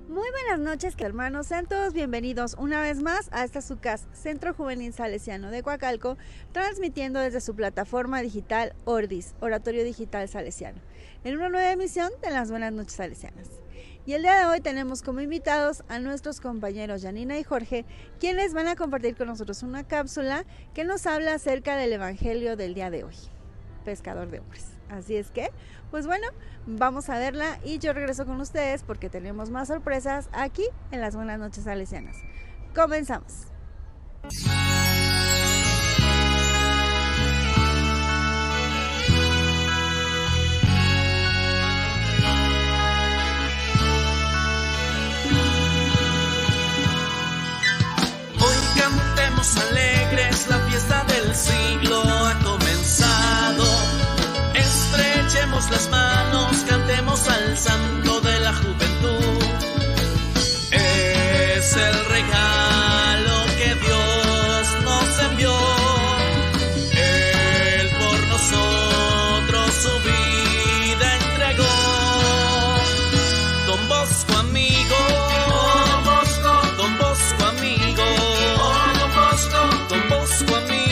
Muy buenas noches, hermanos. Sean todos bienvenidos una vez más a esta su casa, Centro Juvenil Salesiano de Coacalco, transmitiendo desde su plataforma digital Ordis, Oratorio Digital Salesiano, en una nueva emisión de las Buenas Noches Salesianas. Y el día de hoy tenemos como invitados a nuestros compañeros Janina y Jorge, quienes van a compartir con nosotros una cápsula que nos habla acerca del Evangelio del día de hoy, pescador de hombres. Así es que, pues bueno, vamos a verla y yo regreso con ustedes porque tenemos más sorpresas aquí en las Buenas Noches Salesianas. Comenzamos. Hoy cantemos alegres, la fiesta del siglo ha comenzado. Estrechemos las manos, cantemos al santo de la juventud. Es el regalo que Dios nos envió. Él por nosotros su vida entregó. Don Bosco amigo, Don Bosco, Don Bosco amigo, Don Bosco, Don Bosco amigo.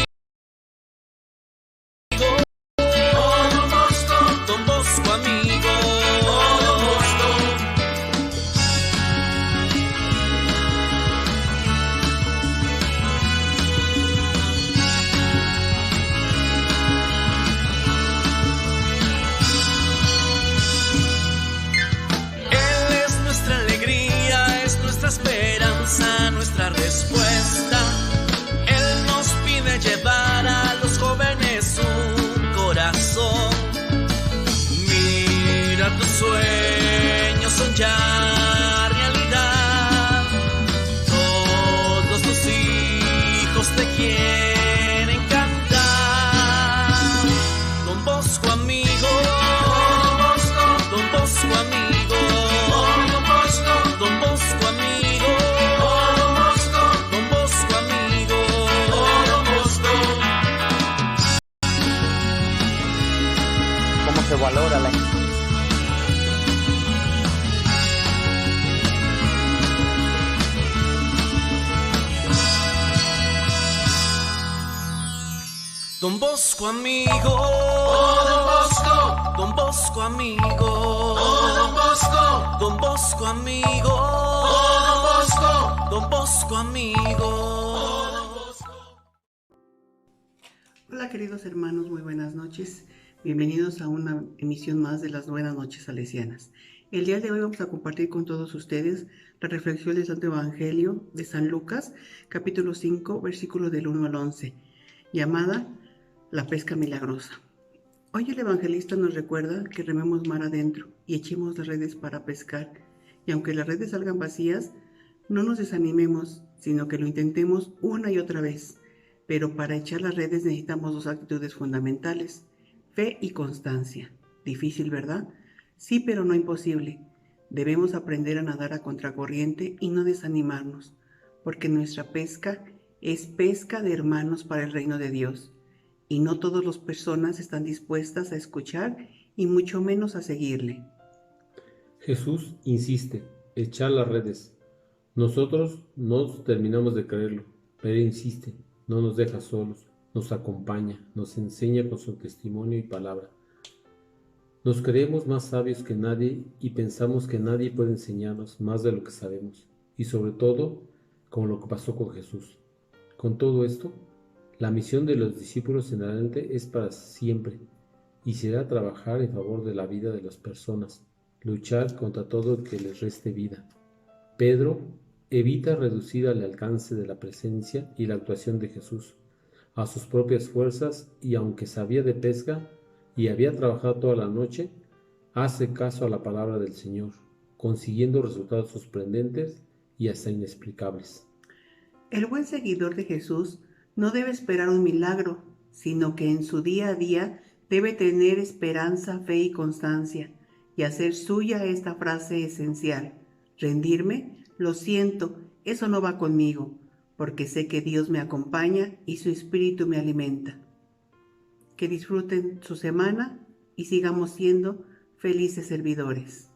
Don Bosco amigo, Don Bosco. Él es nuestra alegría, es nuestra esperanza, nuestra respuesta. Él nos pide llevar a los jóvenes un corazón. Mira, tus sueños son ya realidad. Todos tus hijos te quieren cantar. Don Bosco amigo, Don Bosco, Don Bosco amigo, Don Bosco, Don Bosco amigo, Don Bosco, Don Bosco amigo, Don Bosco. ¿Cómo se valora la Don Bosco amigo, Don Bosco, Don Bosco amigo, Don Bosco, Don Bosco amigo, Don Bosco, Don Bosco amigo. Hola queridos hermanos, muy buenas noches. Bienvenidos a una emisión más de las Buenas Noches Salesianas. El día de hoy vamos a compartir con todos ustedes la reflexión del Santo Evangelio de San Lucas, capítulo 5, versículo del 1 al 11, llamada La pesca milagrosa. Hoy el evangelista nos recuerda que rememos mar adentro y echemos las redes para pescar, y aunque las redes salgan vacías, no nos desanimemos, sino que lo intentemos una y otra vez. Pero para echar las redes necesitamos dos actitudes fundamentales: fe y constancia. Difícil, ¿verdad? Sí, pero no imposible. Debemos aprender a nadar a contracorriente y no desanimarnos, porque nuestra pesca es pesca de hermanos para el reino de Dios. Y no todas las personas están dispuestas a escuchar y mucho menos a seguirle. Jesús insiste, echar las redes. Nosotros no terminamos de creerlo, pero Él insiste, no nos deja solos, nos acompaña, nos enseña con su testimonio y palabra. Nos creemos más sabios que nadie y pensamos que nadie puede enseñarnos más de lo que sabemos, y sobre todo, como lo que pasó con Jesús. Con todo esto, la misión de los discípulos en adelante es para siempre y será trabajar en favor de la vida de las personas, luchar contra todo el que les reste vida. Pedro evita reducir al alcance de la presencia y la actuación de Jesús a sus propias fuerzas y aunque sabía de pesca y había trabajado toda la noche, hace caso a la palabra del Señor, consiguiendo resultados sorprendentes y hasta inexplicables. El buen seguidor de Jesús no debe esperar un milagro, sino que en su día a día debe tener esperanza, fe y constancia, y hacer suya esta frase esencial: rendirme, lo siento, eso no va conmigo, porque sé que Dios me acompaña y su Espíritu me alimenta. Que disfruten su semana y sigamos siendo felices servidores.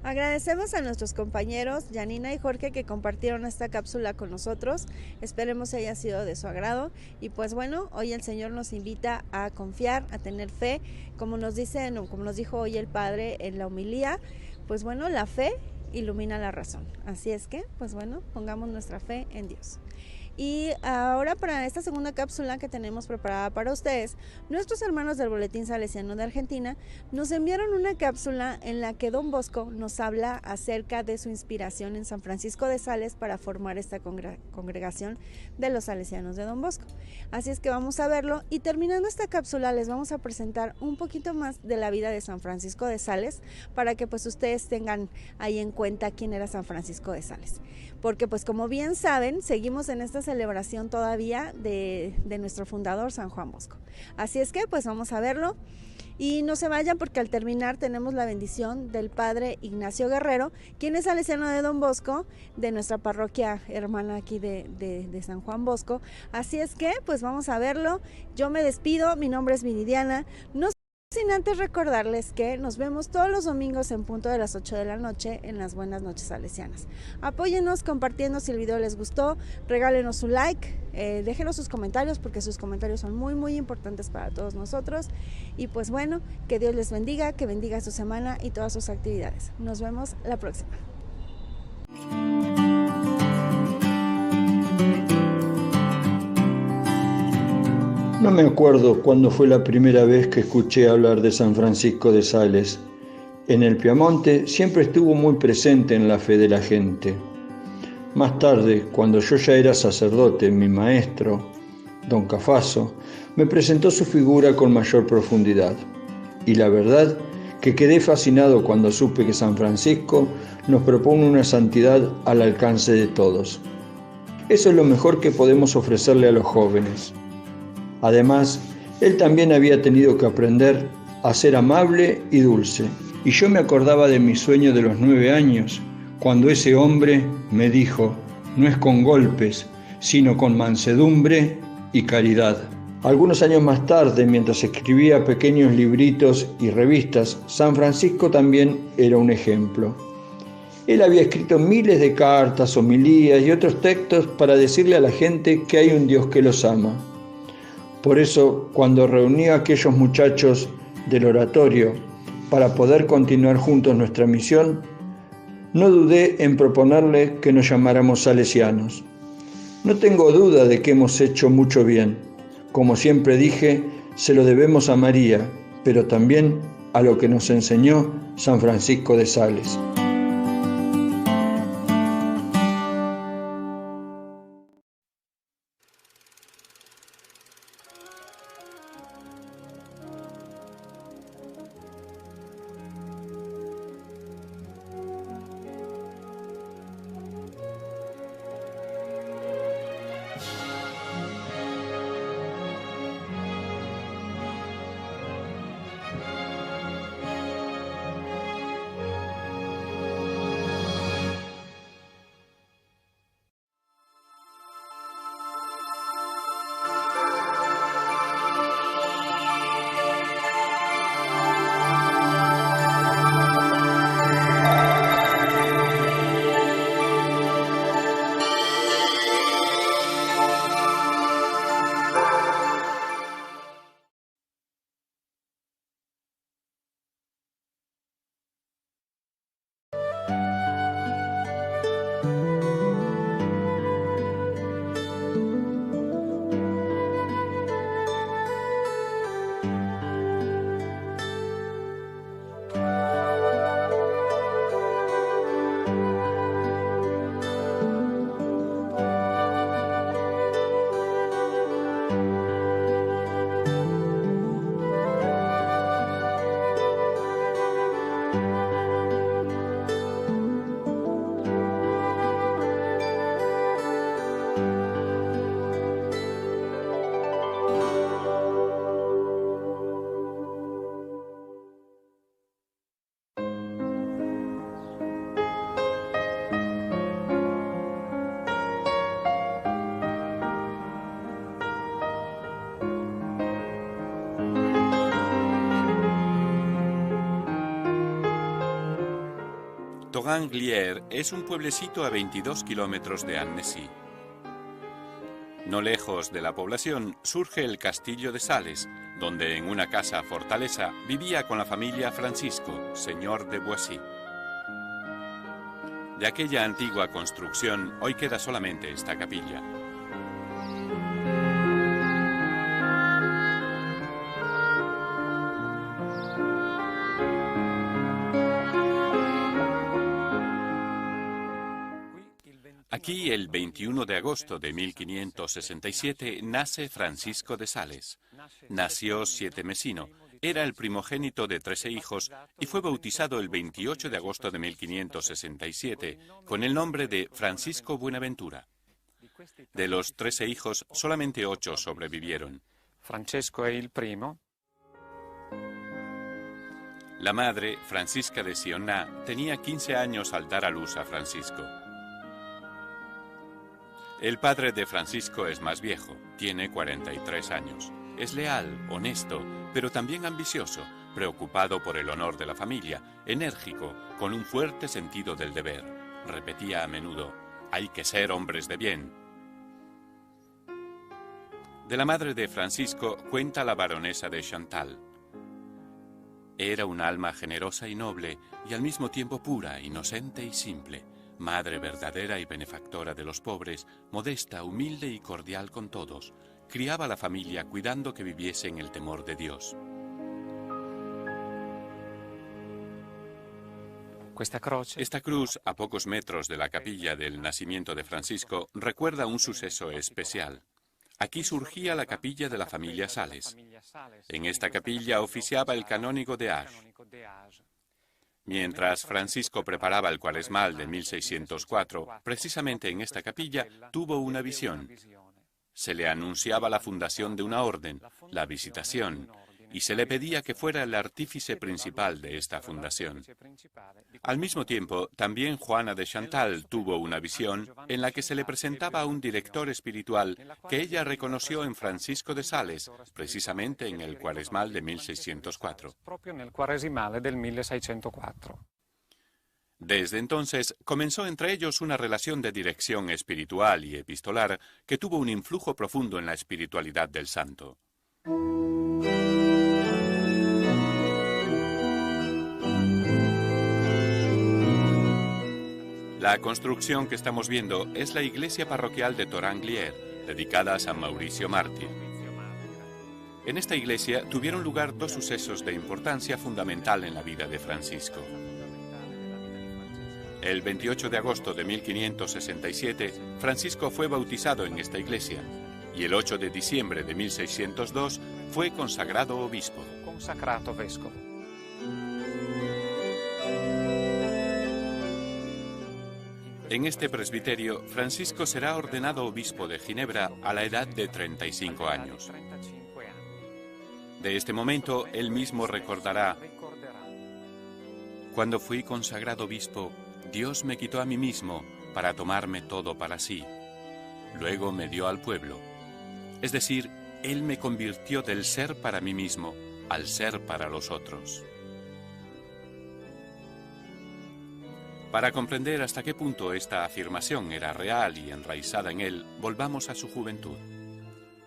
Agradecemos a nuestros compañeros Janina y Jorge que compartieron esta cápsula con nosotros. Esperemos haya sido de su agrado. Y pues bueno, hoy el Señor nos invita a confiar, a tener fe. Como nos dijo hoy el Padre en la homilía, pues bueno, la fe ilumina la razón. Así es que, pues bueno, pongamos nuestra fe en Dios. Y ahora, para esta segunda cápsula que tenemos preparada para ustedes, nuestros hermanos del Boletín Salesiano de Argentina nos enviaron una cápsula en la que Don Bosco nos habla acerca de su inspiración en San Francisco de Sales para formar esta congregación de los salesianos de Don Bosco. Así es que vamos a verlo, y terminando esta cápsula les vamos a presentar un poquito más de la vida de San Francisco de Sales, para que pues ustedes tengan ahí en cuenta quién era San Francisco de Sales. Porque pues como bien saben, seguimos en esta celebración todavía de nuestro fundador San Juan Bosco. Así es que pues vamos a verlo, y no se vayan porque al terminar tenemos la bendición del Padre Ignacio Guerrero, quien es salesiano de Don Bosco, de nuestra parroquia hermana aquí de San Juan Bosco. Así es que pues vamos a verlo. Yo me despido, mi nombre es Viridiana, no sin antes recordarles que nos vemos todos los domingos en punto de las 8 de la noche en las Buenas Noches Salesianas. Apóyennos compartiendo si el video les gustó, regálenos un like, déjenos sus comentarios porque sus comentarios son muy muy importantes para todos nosotros. Y pues bueno, que Dios les bendiga, que bendiga su semana y todas sus actividades. Nos vemos la próxima. No me acuerdo cuándo fue la primera vez que escuché hablar de San Francisco de Sales. En el Piamonte siempre estuvo muy presente en la fe de la gente. Más tarde, cuando yo ya era sacerdote, mi maestro, don Cafaso, me presentó su figura con mayor profundidad. Y la verdad que quedé fascinado cuando supe que San Francisco nos propone una santidad al alcance de todos. Eso es lo mejor que podemos ofrecerle a los jóvenes. Además, él también había tenido que aprender a ser amable y dulce. Y yo me acordaba de mi sueño de los 9 años, cuando ese hombre me dijo, no es con golpes, sino con mansedumbre y caridad. Algunos años más tarde, mientras escribía pequeños libritos y revistas, San Francisco también era un ejemplo. Él había escrito miles de cartas, homilías y otros textos para decirle a la gente que hay un Dios que los ama. Por eso, cuando reuní a aquellos muchachos del oratorio para poder continuar juntos nuestra misión, no dudé en proponerle que nos llamáramos salesianos. No tengo duda de que hemos hecho mucho bien. Como siempre dije, se lo debemos a María, pero también a lo que nos enseñó San Francisco de Sales. Toranglier es un pueblecito a 22 kilómetros de Annecy. No lejos de la población surge el castillo de Sales, donde en una casa fortaleza vivía con la familia Francisco, señor de Boissy. De aquella antigua construcción hoy queda solamente esta capilla. Aquí, el 21 de agosto de 1567, nace Francisco de Sales. Nació sietemesino, era el primogénito de 13 hijos y fue bautizado el 28 de agosto de 1567 con el nombre de Francisco Buenaventura. De los 13 hijos, solamente 8 sobrevivieron. Francesco è il primo. La madre, Francisca de Sionná, tenía 15 años al dar a luz a Francisco. El padre de Francisco es más viejo, tiene 43 años. Es leal, honesto, pero también ambicioso, preocupado por el honor de la familia, enérgico, con un fuerte sentido del deber. Repetía a menudo, hay que ser hombres de bien. De la madre de Francisco cuenta la baronesa de Chantal. Era un alma generosa y noble, y al mismo tiempo pura, inocente y simple. Madre verdadera y benefactora de los pobres, modesta, humilde y cordial con todos. Criaba a la familia cuidando que viviese en el temor de Dios. Esta cruz, a pocos metros de la capilla del nacimiento de Francisco, recuerda un suceso especial. Aquí surgía la capilla de la familia Sales. En esta capilla oficiaba el canónigo de Ars. Mientras Francisco preparaba el cuaresmal de 1604, precisamente en esta capilla tuvo una visión. Se le anunciaba la fundación de una orden, la Visitación, y se le pedía que fuera el artífice principal de esta fundación. Al mismo tiempo, también Juana de Chantal tuvo una visión en la que se le presentaba a un director espiritual que ella reconoció en Francisco de Sales, precisamente en el cuaresmal de 1604. Desde entonces comenzó entre ellos una relación de dirección espiritual y epistolar que tuvo un influjo profundo en la espiritualidad del santo. La construcción que estamos viendo es la iglesia parroquial de Toranglier, dedicada a San Mauricio Mártir. En esta iglesia tuvieron lugar dos sucesos de importancia fundamental en la vida de Francisco. El 28 de agosto de 1567, Francisco fue bautizado en esta iglesia y el 8 de diciembre de 1602 fue consagrado obispo. En este presbiterio, Francisco será ordenado obispo de Ginebra a la edad de 35 años. De este momento, él mismo recordará: cuando fui consagrado obispo, Dios me quitó a mí mismo para tomarme todo para sí. Luego me dio al pueblo. Es decir, Él me convirtió del ser para mí mismo al ser para los otros. Para comprender hasta qué punto esta afirmación era real y enraizada en él, volvamos a su juventud.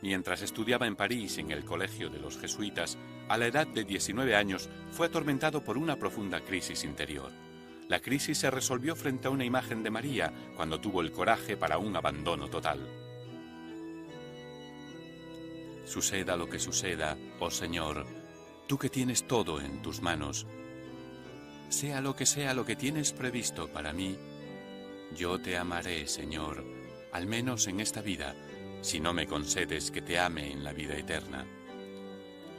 Mientras estudiaba en París, en el colegio de los jesuitas, a la edad de 19 años, fue atormentado por una profunda crisis interior. La crisis se resolvió frente a una imagen de María, cuando tuvo el coraje para un abandono total. Suceda lo que suceda, oh Señor, tú que tienes todo en tus manos, sea lo que tienes previsto para mí, yo te amaré, Señor, al menos en esta vida, si no me concedes que te ame en la vida eterna.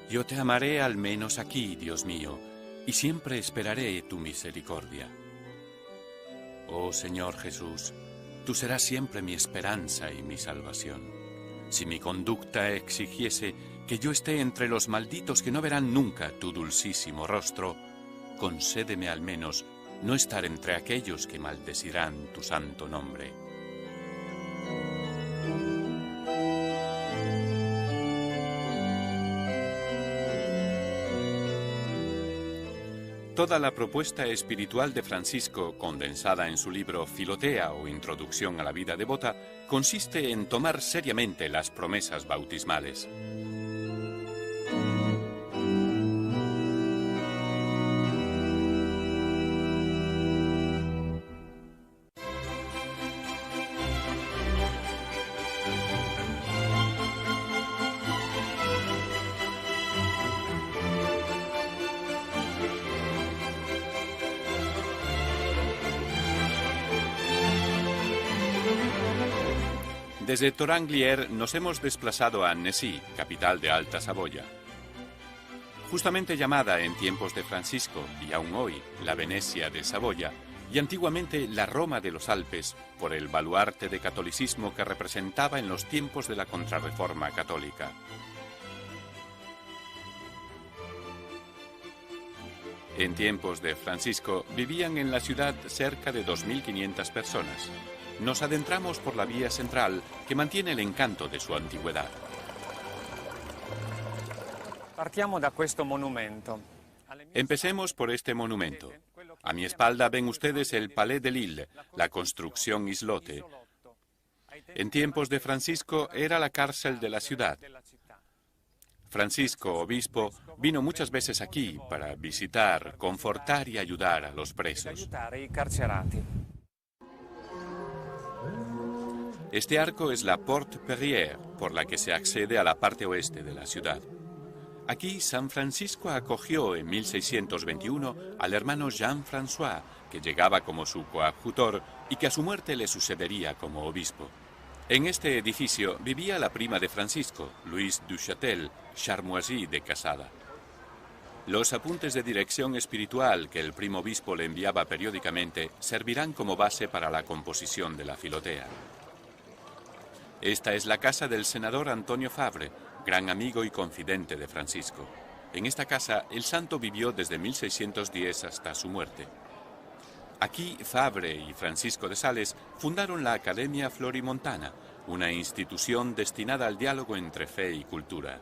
Yo te amaré al menos aquí, Dios mío, y siempre esperaré tu misericordia. Oh Señor Jesús, tú serás siempre mi esperanza y mi salvación. Si mi conducta exigiese que yo esté entre los malditos que no verán nunca tu dulcísimo rostro, concédeme al menos no estar entre aquellos que maldecirán tu santo nombre. Toda la propuesta espiritual de Francisco, condensada en su libro Filotea o Introducción a la vida devota, consiste en tomar seriamente las promesas bautismales. Desde Toranglier nos hemos desplazado a Annecy, capital de Alta Saboya. Justamente llamada en tiempos de Francisco y aún hoy la Venecia de Saboya, y antiguamente la Roma de los Alpes, por el baluarte de catolicismo que representaba en los tiempos de la Contrarreforma católica. En tiempos de Francisco vivían en la ciudad cerca de 2.500 personas. Nos adentramos por la vía central que mantiene el encanto de su antigüedad. Partiamo da questo monumento. Empecemos por este monumento. A mi espalda ven ustedes el Palais de Lille, la construcción islote. En tiempos de Francisco era la cárcel de la ciudad. Francisco, obispo, vino muchas veces aquí para visitar, confortar y ayudar a los presos. Este arco es la Porte Perrière, por la que se accede a la parte oeste de la ciudad. Aquí San Francisco acogió en 1621 al hermano Jean-François, que llegaba como su coadjutor y que a su muerte le sucedería como obispo. En este edificio vivía la prima de Francisco, Louise Duchâtel, Charmoisy de casada. Los apuntes de dirección espiritual que el primo obispo le enviaba periódicamente servirán como base para la composición de la Filotea. Esta es la casa del senador Antonio Fabre, gran amigo y confidente de Francisco. En esta casa el santo vivió desde 1610 hasta su muerte. Aquí Fabre y Francisco de Sales fundaron la Academia Florimontana, una institución destinada al diálogo entre fe y cultura.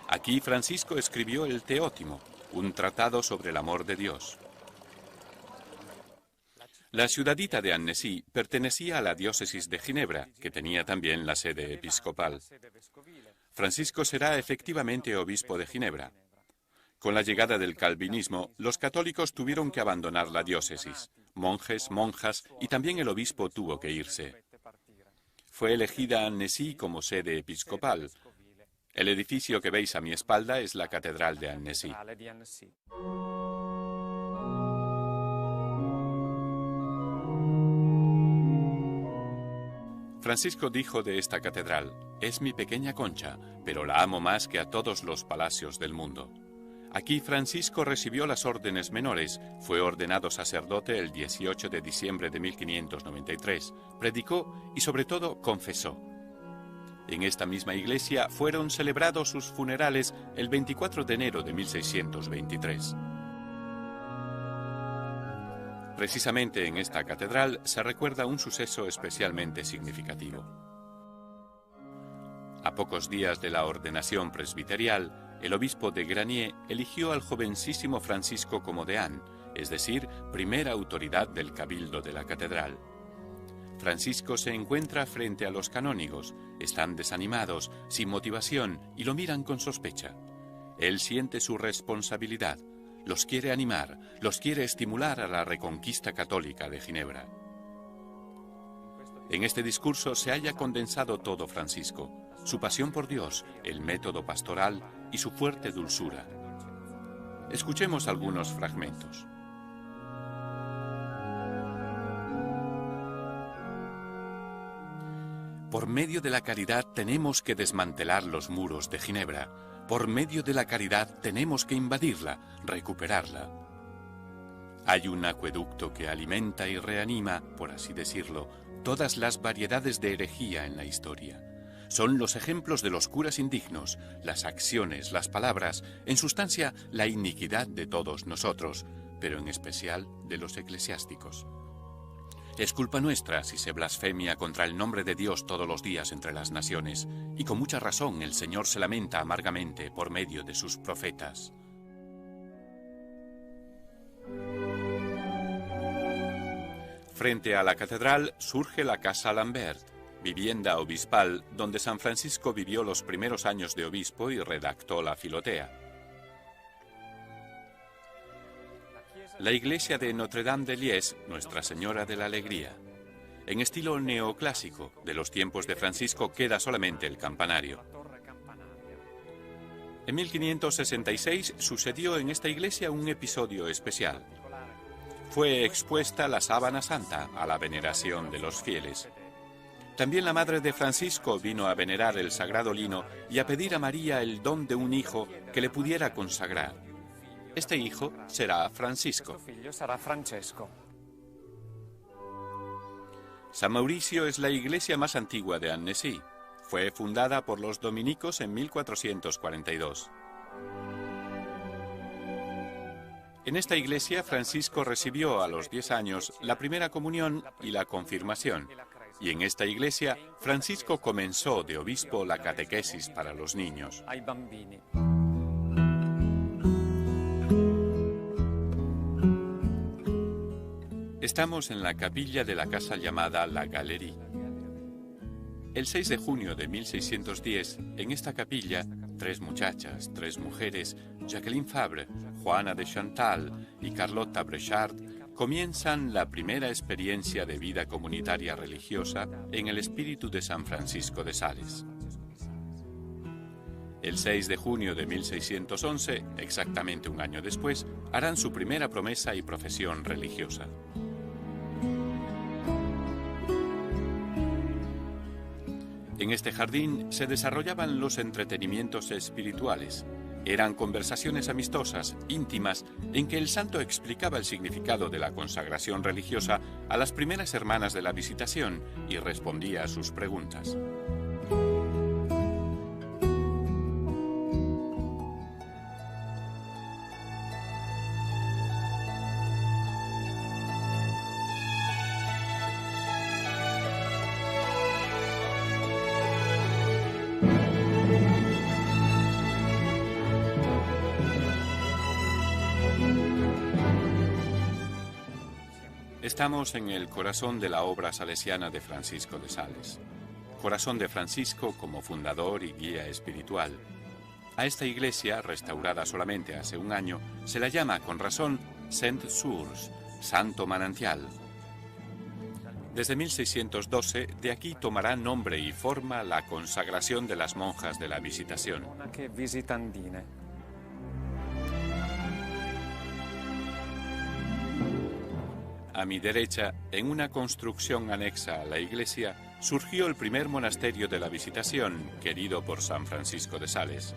Aquí Francisco escribió el Teótimo, un tratado sobre el amor de Dios. La ciudadita de Annecy pertenecía a la diócesis de Ginebra, que tenía también la sede episcopal. Francisco será efectivamente obispo de Ginebra. Con la llegada del calvinismo, los católicos tuvieron que abandonar la diócesis. Monjes, monjas y también el obispo tuvo que irse. Fue elegida Annecy como sede episcopal. El edificio que veis a mi espalda es la Catedral de Annecy. Francisco dijo de esta catedral: es mi pequeña concha, pero la amo más que a todos los palacios del mundo. Aquí Francisco recibió las órdenes menores, fue ordenado sacerdote el 18 de diciembre de 1593, predicó y sobre todo confesó. En esta misma iglesia fueron celebrados sus funerales el 24 de enero de 1623. Precisamente en esta catedral se recuerda un suceso especialmente significativo. A pocos días de la ordenación presbiterial, el obispo de Granier eligió al jovencísimo Francisco como deán, es decir, primera autoridad del cabildo de la catedral. Francisco se encuentra frente a los canónigos, están desanimados, sin motivación y lo miran con sospecha. Él siente su responsabilidad. Los quiere animar, los quiere estimular a la reconquista católica de Ginebra. En este discurso se halla condensado todo Francisco, su pasión por Dios, el método pastoral y su fuerte dulzura. Escuchemos algunos fragmentos. Por medio de la caridad tenemos que desmantelar los muros de Ginebra. Por medio de la caridad tenemos que invadirla, recuperarla. Hay un acueducto que alimenta y reanima, por así decirlo, todas las variedades de herejía en la historia. Son los ejemplos de los curas indignos, las acciones, las palabras, en sustancia la iniquidad de todos nosotros, pero en especial de los eclesiásticos. Es culpa nuestra si se blasfemia contra el nombre de Dios todos los días entre las naciones, y con mucha razón el Señor se lamenta amargamente por medio de sus profetas. Frente a la catedral surge la Casa Lambert, vivienda obispal donde San Francisco vivió los primeros años de obispo y redactó la Filotea. La iglesia de Notre-Dame de Liesse, Nuestra Señora de la Alegría. En estilo neoclásico, de los tiempos de Francisco queda solamente el campanario. En 1566 sucedió en esta iglesia un episodio especial. Fue expuesta la sábana santa a la veneración de los fieles. También la madre de Francisco vino a venerar el sagrado lino y a pedir a María el don de un hijo que le pudiera consagrar. Este hijo será Francisco. San Mauricio es la iglesia más antigua de Annecy. Fue fundada por los dominicos en 1442. En esta iglesia, Francisco recibió a los 10 años la primera comunión y la confirmación. Y en esta iglesia, Francisco comenzó de obispo la catequesis para los niños. Estamos en la capilla de la casa llamada La Galerie. El 6 de junio de 1610, en esta capilla, 3 muchachas, 3 mujeres, Jacqueline Fabre, Juana de Chantal y Carlotta Brechard, comienzan la primera experiencia de vida comunitaria religiosa en el espíritu de San Francisco de Sales. El 6 de junio de 1611, exactamente un año después, harán su primera promesa y profesión religiosa. En este jardín se desarrollaban los entretenimientos espirituales. Eran conversaciones amistosas, íntimas, en que el santo explicaba el significado de la consagración religiosa a las primeras hermanas de la Visitación y respondía a sus preguntas. Estamos en el corazón de la obra salesiana de Francisco de Sales. Corazón de Francisco como fundador y guía espiritual. A esta iglesia, restaurada solamente hace un año, se la llama con razón Sainte Source, Santo Manantial. Desde 1612, de aquí tomará nombre y forma la consagración de las monjas de la Visitación. A mi derecha, en una construcción anexa a la iglesia, surgió el primer monasterio de la Visitación, querido por San Francisco de Sales.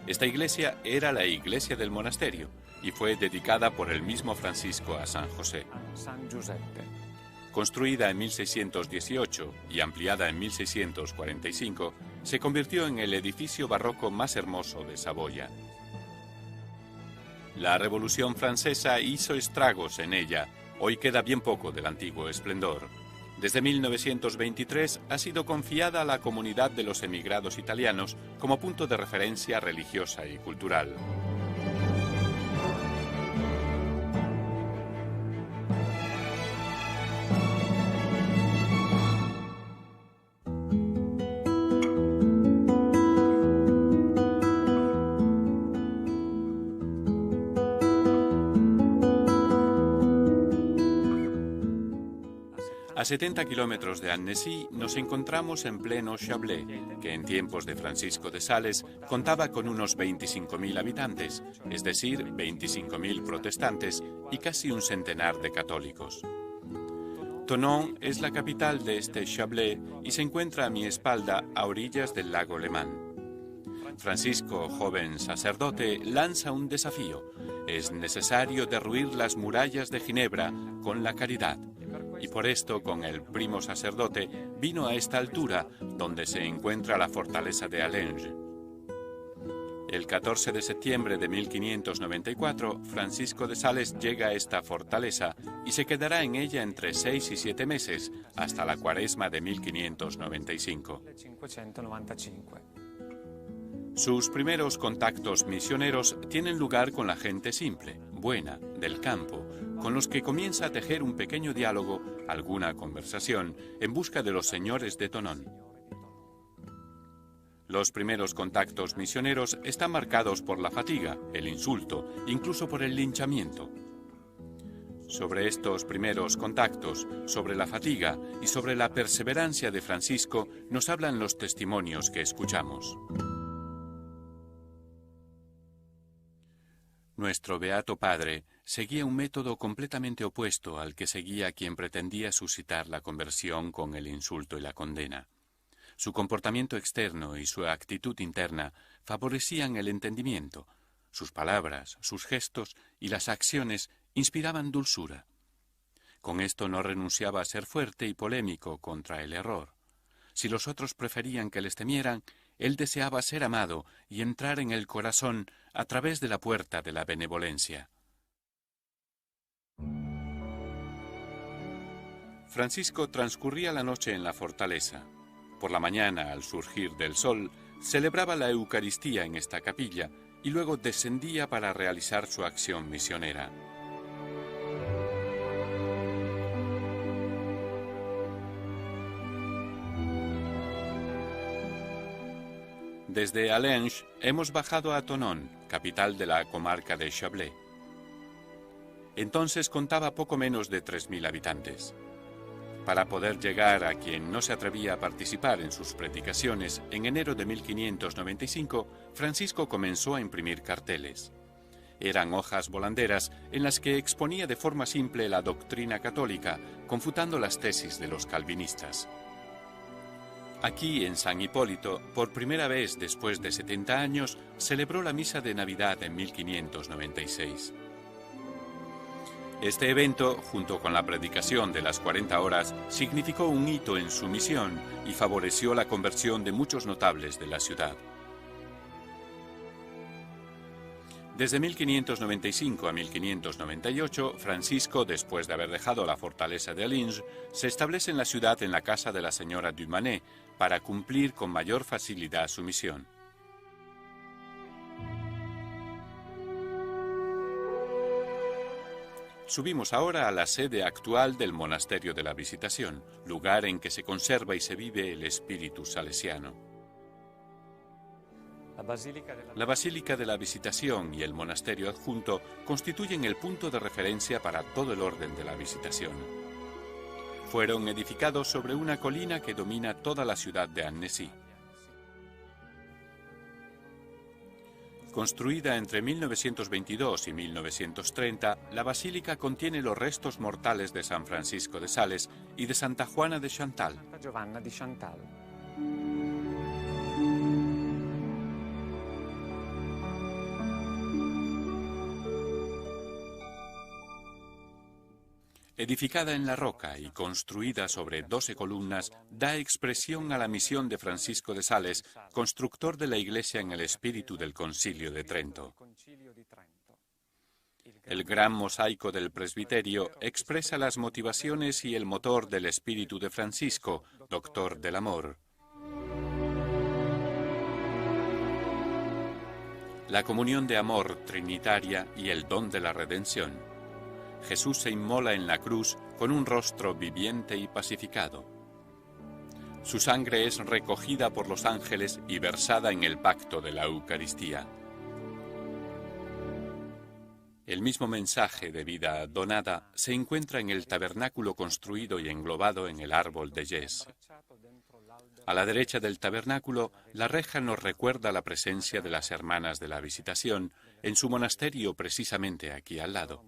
Esta iglesia era la iglesia del monasterio y fue dedicada por el mismo Francisco a San José. Construida en 1618 y ampliada en 1645, se convirtió en el edificio barroco más hermoso de Saboya. La Revolución Francesa hizo estragos en ella. Hoy queda bien poco del antiguo esplendor. Desde 1923 ha sido confiada a la comunidad de los emigrados italianos como punto de referencia religiosa y cultural. A 70 kilómetros de Annecy nos encontramos en pleno Chablais, que en tiempos de Francisco de Sales contaba con unos 25.000 habitantes, es decir, 25.000 protestantes y casi un centenar de católicos. Thonon es la capital de este Chablais y se encuentra a mi espalda a orillas del lago Léman. Francisco, joven sacerdote, lanza un desafío. Es necesario derruir las murallas de Ginebra con la caridad. Y por esto, con el primo sacerdote, vino a esta altura, donde se encuentra la fortaleza de Alenge. El 14 de septiembre de 1594, Francisco de Sales llega a esta fortaleza y se quedará en ella entre 6 y 7 meses, hasta la Cuaresma de 1595. Sus primeros contactos misioneros tienen lugar con la gente simple, buena, del campo, con los que comienza a tejer un pequeño diálogo, alguna conversación, en busca de los señores de Thonon. Los primeros contactos misioneros están marcados por la fatiga, el insulto, incluso por el linchamiento. Sobre estos primeros contactos, sobre la fatiga y sobre la perseverancia de Francisco nos hablan los testimonios que escuchamos. Nuestro Beato Padre seguía un método completamente opuesto al que seguía quien pretendía suscitar la conversión con el insulto y la condena. Su comportamiento externo y su actitud interna favorecían el entendimiento. Sus palabras, sus gestos y las acciones inspiraban dulzura. Con esto no renunciaba a ser fuerte y polémico contra el error. Si los otros preferían que les temieran, él deseaba ser amado y entrar en el corazón a través de la puerta de la benevolencia. Francisco transcurría la noche en la fortaleza. Por la mañana, al surgir del sol, celebraba la Eucaristía en esta capilla y luego descendía para realizar su acción misionera. Desde Allenges hemos bajado a Thonon, capital de la comarca de Chablais. Entonces contaba poco menos de 3000 habitantes. Para poder llegar a quien no se atrevía a participar en sus predicaciones, en enero de 1595, Francisco comenzó a imprimir carteles. Eran hojas volanderas en las que exponía de forma simple la doctrina católica, confutando las tesis de los calvinistas. Aquí, en San Hipólito, por primera vez después de 70 años, celebró la misa de Navidad en 1596. Este evento, junto con la predicación de las 40 horas, significó un hito en su misión y favoreció la conversión de muchos notables de la ciudad. Desde 1595 a 1598, Francisco, después de haber dejado la fortaleza de Allenges, se establece en la ciudad en la casa de la señora Dumanet para cumplir con mayor facilidad su misión. Subimos ahora a la sede actual del Monasterio de la Visitación, lugar en que se conserva y se vive el espíritu salesiano. La Basílica de la Visitación y el monasterio adjunto constituyen el punto de referencia para todo el orden de la Visitación. Fueron edificados sobre una colina que domina toda la ciudad de Annecy. Construida entre 1922 y 1930, la basílica contiene los restos mortales de San Francisco de Sales y de Santa Juana de Chantal. Edificada en la roca y construida sobre 12 columnas, da expresión a la misión de Francisco de Sales, constructor de la Iglesia en el espíritu del Concilio de Trento. El gran mosaico del presbiterio expresa las motivaciones y el motor del espíritu de Francisco, doctor del amor. La comunión de amor trinitaria y el don de la redención. Jesús se inmola en la cruz con un rostro viviente y pacificado. Su sangre es recogida por los ángeles y versada en el pacto de la Eucaristía. El mismo mensaje de vida donada se encuentra en el tabernáculo construido y englobado en el árbol de Jes. A la derecha del tabernáculo, la reja nos recuerda la presencia de las hermanas de la Visitación en su monasterio precisamente aquí al lado.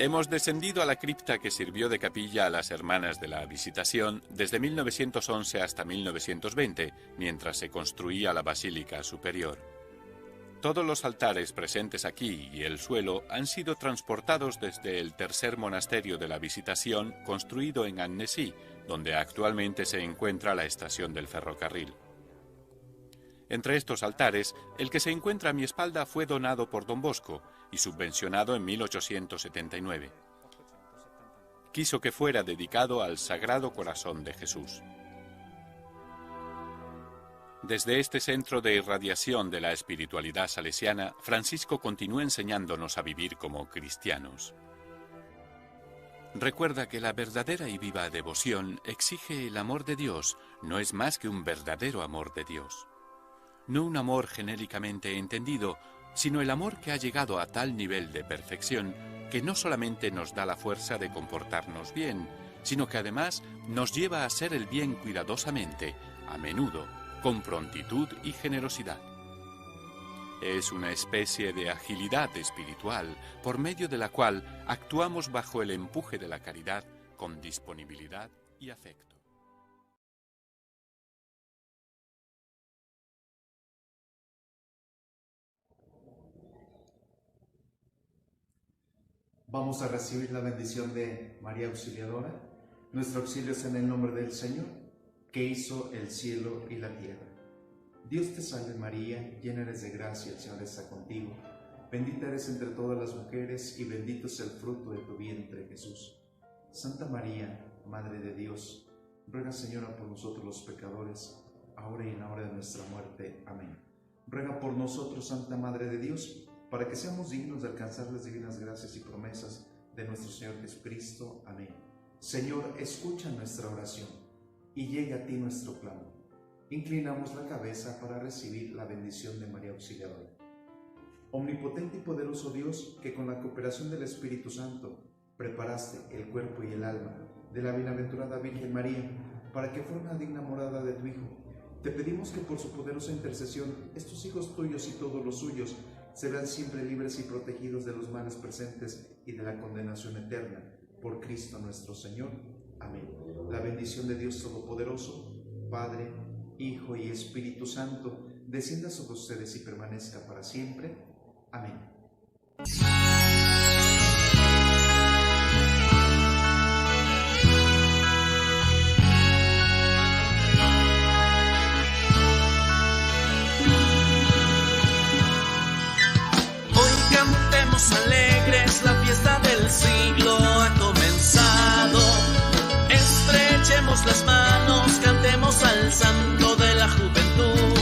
Hemos descendido a la cripta que sirvió de capilla a las hermanas de la Visitación desde 1911 hasta 1920, mientras se construía la Basílica Superior. Todos los altares presentes aquí y el suelo han sido transportados desde el tercer monasterio de la Visitación, construido en Annecy, donde actualmente se encuentra la estación del ferrocarril. Entre estos altares, el que se encuentra a mi espalda fue donado por Don Bosco y subvencionado en 1879. Quiso que fuera dedicado al Sagrado Corazón de Jesús. Desde este centro de irradiación de la espiritualidad salesiana, Francisco continúa enseñándonos a vivir como cristianos. Recuerda que la verdadera y viva devoción exige el amor de Dios, no es más que un verdadero amor de Dios. No un amor genéricamente entendido, sino el amor que ha llegado a tal nivel de perfección que no solamente nos da la fuerza de comportarnos bien, sino que además nos lleva a hacer el bien cuidadosamente, a menudo, con prontitud y generosidad. Es una especie de agilidad espiritual por medio de la cual actuamos bajo el empuje de la caridad con disponibilidad y afecto. Vamos a recibir la bendición de María Auxiliadora. Nuestro auxilio es en el nombre del Señor, que hizo el cielo y la tierra. Dios te salve María, llena eres de gracia, el Señor está contigo. Bendita eres entre todas las mujeres y bendito es el fruto de tu vientre, Jesús. Santa María, Madre de Dios, ruega, Señora, por nosotros los pecadores, ahora y en la hora de nuestra muerte. Amén. Ruega por nosotros, Santa Madre de Dios, para que seamos dignos de alcanzar las divinas gracias y promesas de nuestro Señor Jesucristo. Amén. Señor, escucha nuestra oración y llega a ti nuestro clamor. Inclinamos la cabeza para recibir la bendición de María Auxiliadora. Omnipotente y poderoso Dios, que con la cooperación del Espíritu Santo preparaste el cuerpo y el alma de la bienaventurada Virgen María para que fuera una digna morada de tu Hijo, te pedimos que por su poderosa intercesión estos hijos tuyos y todos los suyos serán siempre libres y protegidos de los males presentes y de la condenación eterna. Por Cristo nuestro Señor. Amén. La bendición de Dios Todopoderoso, Padre, Hijo y Espíritu Santo, descienda sobre ustedes y permanezca para siempre. Amén. Alegres, la fiesta del siglo ha comenzado. Estrechemos las manos, cantemos al santo de la juventud.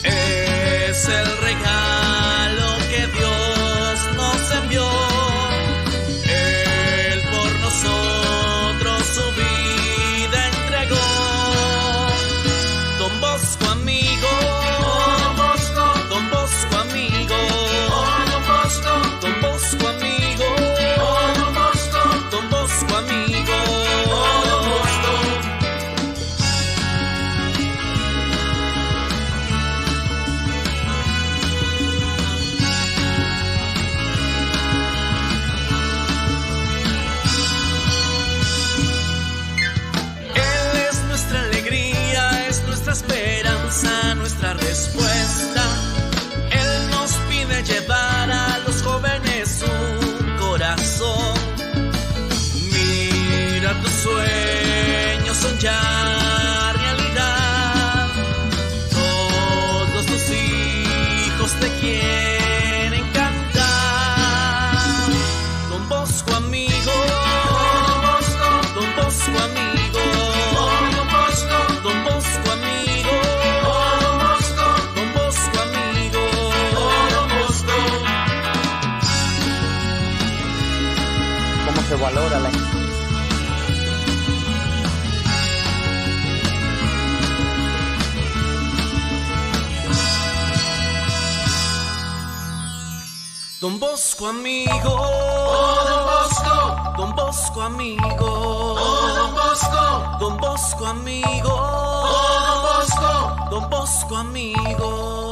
Es el regalo que Dios nos envió. Él por nosotros su vida entregó. Don Bosco amigo, Don Bosco, Don Bosco amigo. Don Bosco amigo, oh Don Bosco, Don Bosco amigo, oh Don Bosco. Él es nuestra alegría, es nuestra esperanza, nuestra respuesta. Él nos pide llevar a los jóvenes su corazón. Mira, tus sueños son ya realidad. Todos tus hijos te quieren cantar. Don Bosco amigo, Don Bosco, Don Bosco amigo, Don Bosco, Don Bosco amigo, Don Bosco, Don Bosco amigo. ¿Cómo se valora la Don Bosco amigo, oh Don Bosco, Don Bosco amigo, oh Don Bosco, Don Bosco amigo, oh Don Bosco, Don Bosco amigo.